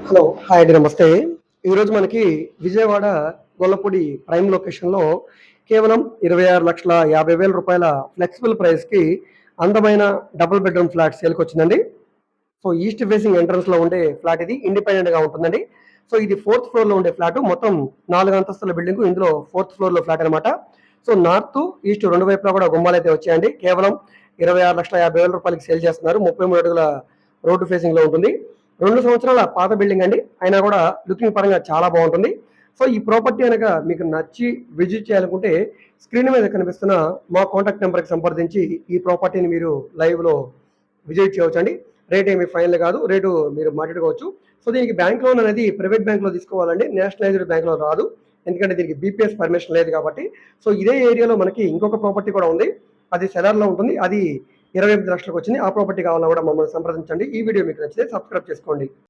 Hello. Hi అండి. నమస్తే. ఈరోజు మనకి విజయవాడ గొల్లపూడి ప్రైమ్ లొకేషన్‌లో కేవలం రూ. 26,50,000 ఫ్లెక్సిబుల్ ప్రైస్‌కి అందమైన డబుల్ బెడ్‌రూమ్ ఫ్లాట్ సేల్‌కొచ్చిందండి. సో, ఈస్ట్ ఫేసింగ్ ఎంట్రన్స్‌లో ఉండే ఫ్లాట్ ఇది. ఇండిపెండెంట్‌గా ఉంటుందండి. సో, ఇది 4థ్ ఫ్లోర్‌లో ఉండే ఫ్లాటు. మొత్తం 4 అంతస్తుల బిల్డింగు. ఇందులో 4థ్ ఫ్లోర్‌లో ఫ్లాట్ అనమాట. సో, నార్త్, ఈస్ట్ 2 వైపులా కూడా గుమ్మాలైతే వచ్చాయండి. కేవలం రూ. 26,50,000కి సేల్ చేస్తున్నారు. 33 అడుగుల రోడ్డు ఫేసింగ్‌లో ఉంటుంది. 2 సంవత్సరాల పాత బిల్డింగ్ అండి. అయినా కూడా లుకింగ్ పరంగా చాలా బావుంటుంది. సో, ఈ ప్రాపర్టీ గనక మీకు నచ్చి విజిట్ చేయాలనుకుంటే స్క్రీన్ మీద కనిపిస్తున్న మా కాంటాక్ట్ నంబర్‌కి సంప్రదించి ఈ ప్రాపర్టీని మీరు లైవ్‌లో విజిట్ చేయవచ్చండి. రేట్ ఏమి ఫైనల్ కాదు. రేటు మీరు మాట్లాడుకోవచ్చు. సో, దీనికి బ్యాంక్ లోన్ అనేది ప్రైవేట్ బ్యాంక్‌లో తీసుకోవాలండి. నేషనలైజ్డ్ బ్యాంక్‌లో రాదు. ఎందుకంటే దీనికి బీపీఎస్ పర్మిషన్ లేదు కాబట్టి. సో, ఇదే ఏరియాలో మనకి ఇంకొక ప్రాపర్టీ కూడా ఉంది. అది సెలర్‌లో ఉంటుంది. అది 28 లక్షలకు వచ్చింది. ఆ ప్రాపర్టీ కావాలన్నా కూడా మమ్మల్ని సంప్రదించండి. ఈ వీడియో మీకు నచ్చితే సబ్స్క్రైబ్ చేసుకోండి.